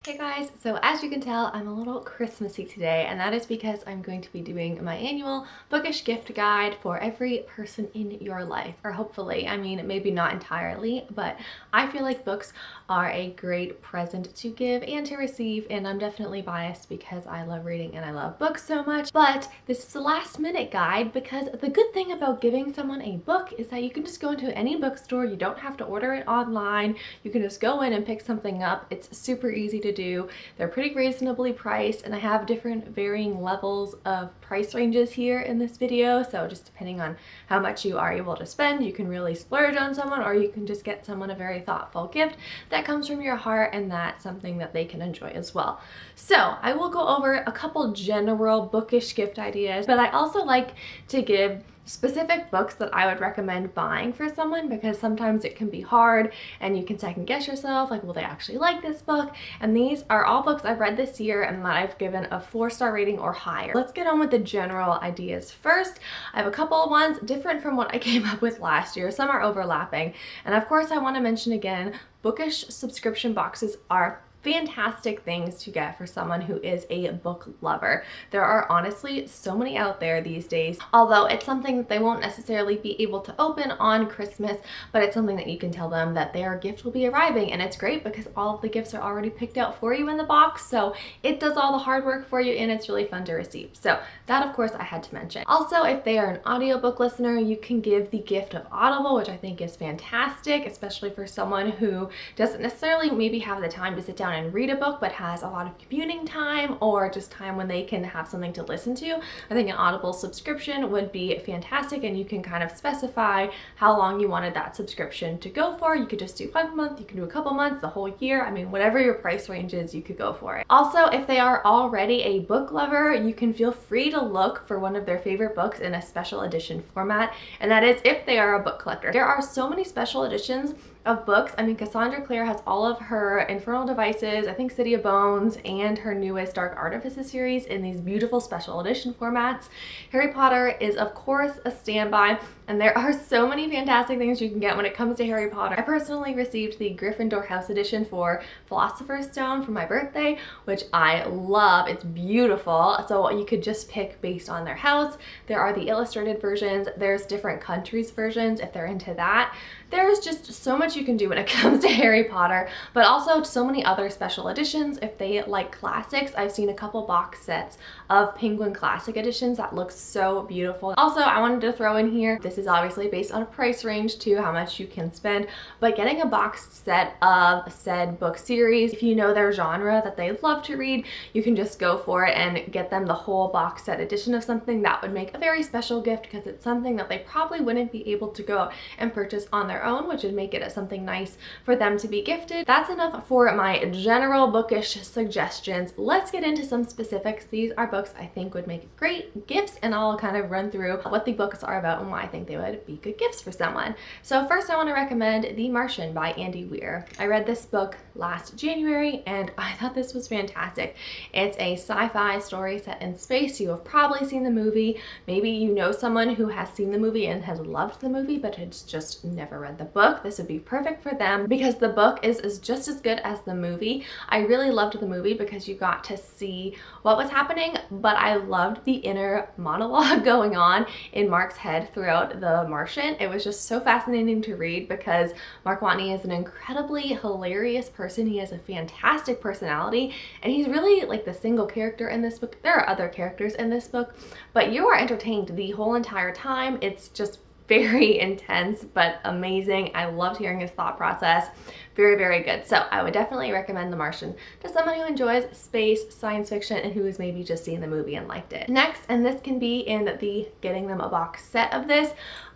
Hey guys, so as you can tell, I'm a little Christmassy today, and that is because I'm going to be doing my annual Bookish gift guide for every person in your life, or hopefully. I mean, maybe not entirely, but I feel like books are a great present to give and to receive, and I'm definitely biased because I love reading and I love books so much. But this is a last minute guide because the good thing about giving someone a book is that you can just go into any bookstore. You don't have to order it online. You can just go in and pick something up. It's super easy to do. They're pretty reasonably priced, and I have different varying levels of price ranges here in this video, so just depending on how much you are able to spend, you can really splurge on someone, or you can just get someone a very thoughtful gift that comes from your heart and that's something that they can enjoy as well. So I will go over a couple general bookish gift ideas, but I also like to give specific books that I would recommend buying for someone, because sometimes it can be hard and you can second guess yourself, like, will they actually like this book? And these are all books I've read this year and that I've given a 4-star rating or higher. Let's get on with the general ideas first. I have a couple of ones different from what I came up with last year. Some are overlapping. And of course I want to mention again, Bookish subscription boxes are fantastic things to get for someone who is a book lover. There are honestly so many out there these days, although it's something that they won't necessarily be able to open on Christmas, but it's something that you can tell them that their gift will be arriving, and it's great because all of the gifts are already picked out for you in the box, so it does all the hard work for you and it's really fun to receive. So that, of course, I had to mention. Also, if they are an audiobook listener, you can give the gift of Audible, which I think is fantastic, especially for someone who doesn't necessarily maybe have the time to sit down and read a book but has a lot of commuting time or just time when they can have something to listen to. I think an Audible subscription would be fantastic, and you can kind of specify how long you wanted that subscription to go for. You could just do 1 month, you can do a couple months, the whole year. I mean, whatever your price range is, you could go for it. Also, if they are already a book lover, you can feel free to look for one of their favorite books in a special edition format, and that is if they are a book collector. There are so many special editions of books. I mean, Cassandra Clare has all of her Infernal Devices, I think City of Bones, and her newest Dark Artifices series in these beautiful special edition formats. Harry Potter is, of course, a standby, and there are so many fantastic things you can get when it comes to Harry Potter. I personally received the Gryffindor House edition for Philosopher's Stone for my birthday, which I love. It's beautiful, so you could just pick based on their house. There are the illustrated versions. There's different countries versions if they're into that. There's just so much you can do when it comes to Harry Potter, but also so many other special editions if they like classics. I've seen a couple box sets of Penguin Classic editions that look so beautiful. Also, I wanted to throw in here, this is obviously based on a price range too, how much you can spend, but getting a box set of said book series, if you know their genre that they love to read, you can just go for it and get them the whole box set edition of something. That would make a very special gift because it's something that they probably wouldn't be able to go out and purchase on their own, which would make it something nice for them to be gifted. That's enough for my general bookish suggestions. Let's get into some specifics. These are books I think would make great gifts, and I'll kind of run through what the books are about and why I think they would be good gifts for someone. So first, I want to recommend The Martian by Andy Weir. I read this book last January and I thought this was fantastic. It's a sci-fi story set in space. You have probably seen the movie. Maybe you know someone who has seen the movie and has loved the movie but has just never read the book. This would be perfect for them because the book is just as good as the movie. I really loved the movie because you got to see what was happening, but I loved the inner monologue going on in Mark's head throughout The Martian. It was just so fascinating to read because Mark Watney is an incredibly hilarious person. He has a fantastic personality, and he's really like the single character in this book. There are other characters in this book, but you are entertained the whole entire time. It's just very intense but amazing. I loved hearing his thought process. Very, very good. So I would definitely recommend The Martian to someone who enjoys space, science fiction, and who has maybe just seen the movie and liked it. Next, and this can be in the getting them a box set of this,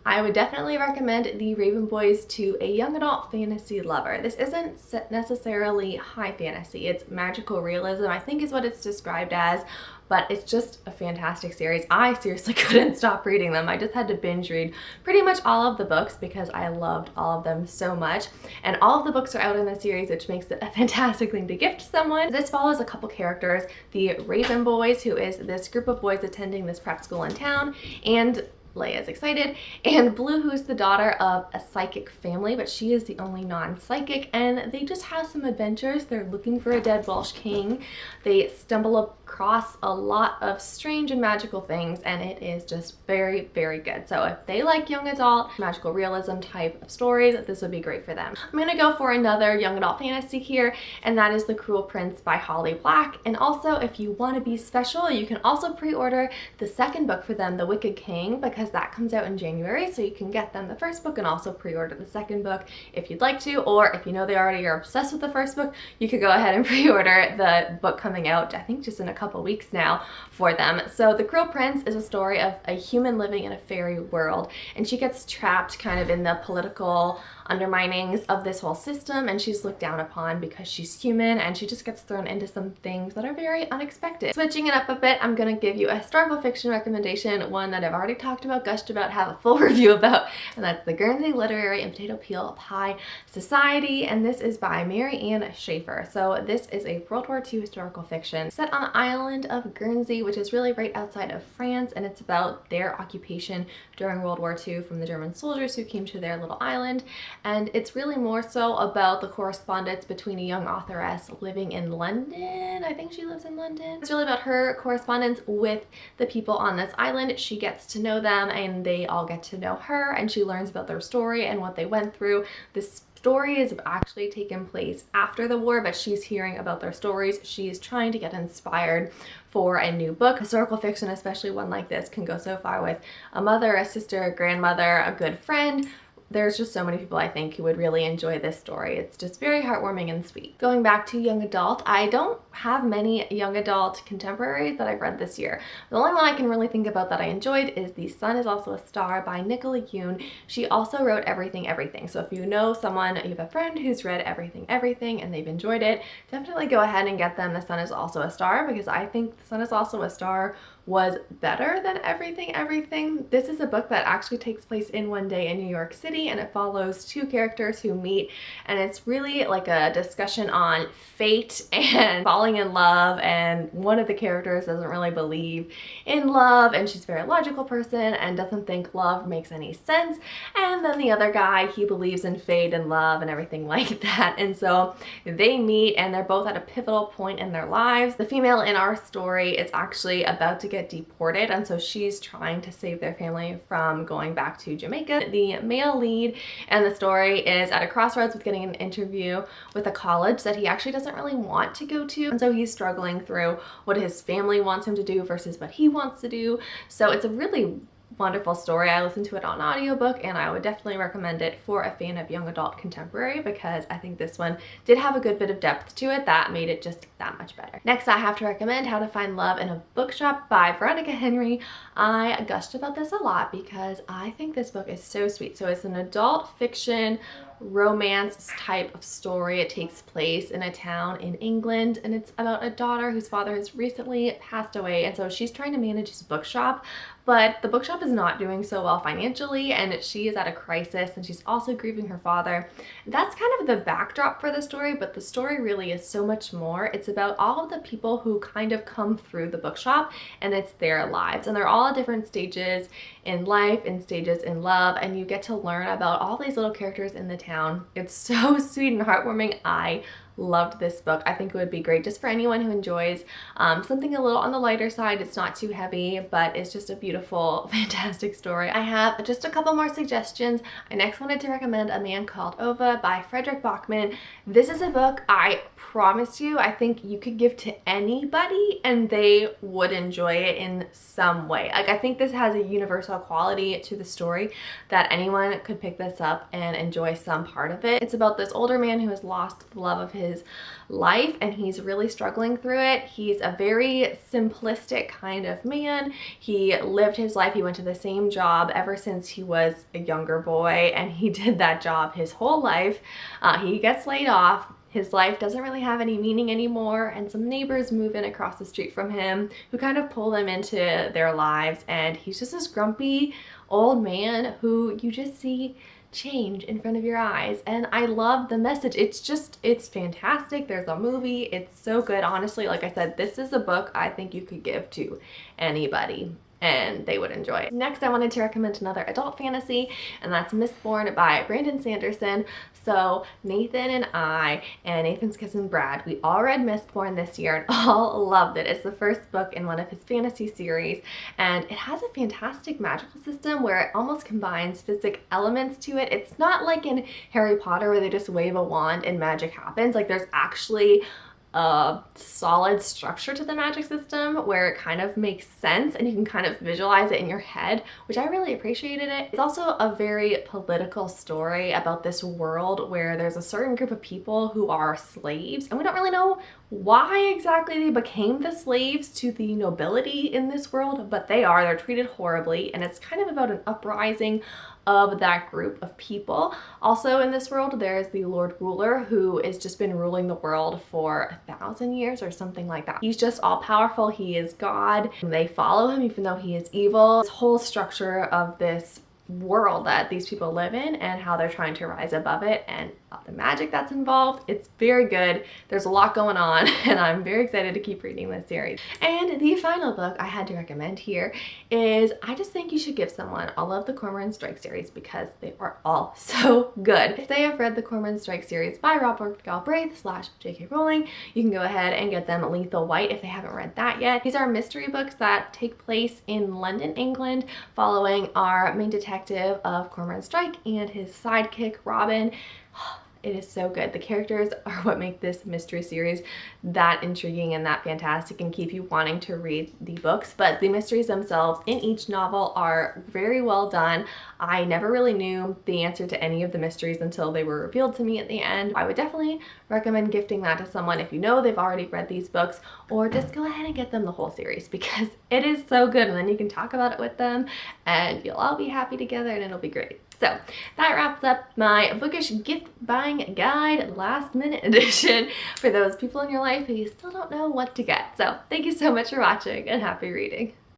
I would definitely recommend The Raven Boys to a young adult fantasy lover. This isn't necessarily high fantasy. It's magical realism, I think is what it's described as, but it's just a fantastic series. I seriously couldn't stop reading them. I just had to binge read pretty much all of the books because I loved all of them so much. And all of the books are out in the series, which makes it a fantastic thing to gift someone. This follows a couple characters, the Raven Boys, who is this group of boys attending this prep school in town, and Leia's excited. And Blue, who's the daughter of a psychic family, but she is the only non-psychic, and they just have some adventures. They're looking for a dead Welsh king. They stumble across a lot of strange and magical things, and it is just very, very good. So if they like young adult, magical realism type of stories, this would be great for them. I'm gonna go for another young adult fantasy here, and that is The Cruel Prince by Holly Black. And also, if you want to be special, you can also pre-order the second book for them, The Wicked King, because that comes out in January, so you can get them the first book and also pre-order the second book if you'd like to, or if you know they already are obsessed with the first book, you could go ahead and pre-order the book coming out, I think just in a couple weeks now, for them. So The Cruel Prince is a story of a human living in a fairy world, and she gets trapped kind of in the political underminings of this whole system, and she's looked down upon because she's human, and she just gets thrown into some things that are very unexpected. Switching it up a bit, I'm gonna give you a historical fiction recommendation, one that I've already talked about, gushed about, have a full review about, and that's the Guernsey Literary and Potato Peel Pie Society, and this is by Mary Ann Shaffer. So this is a World War II historical fiction set on the island of Guernsey, which is really right outside of France, and it's about their occupation during World War II from the German soldiers who came to their little island. And it's really more so about the correspondence between a young authoress living in London. I think she lives in London. It's really about her correspondence with the people on this island. She gets to know them, and they all get to know her, and she learns about their story and what they went through. This story is actually taken place after the war, but she's hearing about their stories. She's trying to get inspired for a new book. Historical fiction, especially one like this, can go so far with a mother, a sister, a grandmother, a good friend. There's just so many people I think who would really enjoy this story. It's just very heartwarming and sweet. Going back to young adult, I don't have many young adult contemporaries that I've read this year. The only one I can really think about that I enjoyed is The Sun Is Also a Star by Nicola Yoon. She also wrote Everything Everything. So if you know someone, you have a friend who's read Everything Everything and they've enjoyed it, definitely go ahead and get them The Sun Is Also a Star, because I think The Sun Is Also a Star was better than Everything Everything. This is a book that actually takes place in one day in New York City, and it follows two characters who meet, and it's really like a discussion on fate and falling in love, and one of the characters doesn't really believe in love, and she's a very logical person and doesn't think love makes any sense, and then the other guy, he believes in fate and love and everything like that, and so they meet, and they're both at a pivotal point in their lives. The female in our story is actually about to get deported, and so she's trying to save their family from going back to Jamaica. The male lead and the story is at a crossroads with getting an interview with a college that he actually doesn't really want to go to, and so he's struggling through what his family wants him to do versus what he wants to do. So it's a really wonderful story. I listened to it on audiobook, and I would definitely recommend it for a fan of young adult contemporary, because I think this one did have a good bit of depth to it that made it just that much better. Next, I have to recommend How to Find Love in a Bookshop by Veronica Henry. I gushed about this a lot because I think this book is so sweet. So it's an adult fiction romance type of story. It takes place in a town in England, and it's about a daughter whose father has recently passed away, and so she's trying to manage his bookshop, but the bookshop is not doing so well financially, and she is at a crisis, and she's also grieving her father. That's kind of the backdrop for the story, but the story really is so much more. It's about all of the people who kind of come through the bookshop, and it's their lives, and they're all at different stages in life and stages in love, and you get to learn about all these little characters in the town. It's so sweet and heartwarming. I loved this book. I think it would be great just for anyone who enjoys something a little on the lighter side. It's not too heavy, but it's just a beautiful, fantastic story. I have just a couple more suggestions. I next wanted to recommend A Man Called Ova by Fredrik Backman. This is a book I promise you, I think you could give to anybody and they would enjoy it in some way. Like, I think this has a universal quality to the story that anyone could pick this up and enjoy some part of it. It's about this older man who has lost the love of his life, and he's really struggling through it. He's a very simplistic kind of man. He lived his life, he went to the same job ever since he was a younger boy, and he did that job his whole life. He gets laid off. His life doesn't really have any meaning anymore, and some neighbors move in across the street from him who kind of pull them into their lives, and he's just this grumpy old man who you just see change in front of your eyes. And I love the message. It's fantastic. There's a movie. It's so good. Honestly, like I said, this is a book I think you could give to anybody. and they would enjoy it. Next, I wanted to recommend another adult fantasy, and that's Mistborn by Brandon Sanderson. So Nathan and I and Nathan's cousin Brad, we all read Mistborn this year and all loved it. It's the first book in one of his fantasy series, and it has a fantastic magical system where it almost combines physics elements to it. It's not like in Harry Potter where they just wave a wand and magic happens. Like, there's actually a solid structure to the magic system where it kind of makes sense and you can kind of visualize it in your head, which I really appreciated it. It's also a very political story about this world where there's a certain group of people who are slaves, and we don't really know why exactly they became the slaves to the nobility in this world, but they're treated horribly, and it's kind of about an uprising of that group of people. Also in this world, there's the Lord Ruler, who has just been ruling the world for 1,000 years or something like that. He's just all powerful. He is God. They follow him even though he is evil. This whole structure of this world that these people live in and how they're trying to rise above it and the magic that's involved. It's very good. There's a lot going on and I'm very excited to keep reading this series. And the final book I had to recommend here is, I just think you should give someone all of the Cormoran Strike series because they are all so good. If they have read the Cormoran Strike series by Robert Galbraith / J.K. Rowling, you can go ahead and get them Lethal White if they haven't read that yet. These are mystery books that take place in London, England, following our main detective of Cormoran Strike and his sidekick, Robin. It is so good. The characters are what make this mystery series that intriguing and that fantastic and keep you wanting to read the books. But the mysteries themselves in each novel are very well done. I never really knew the answer to any of the mysteries until they were revealed to me at the end. I would definitely recommend gifting that to someone if you know they've already read these books, or just go ahead and get them the whole series because it is so good, and then you can talk about it with them and you'll all be happy together and it'll be great. So that wraps up my bookish gift buying guide last minute edition for those people in your life who you still don't know what to get. So thank you so much for watching and happy reading.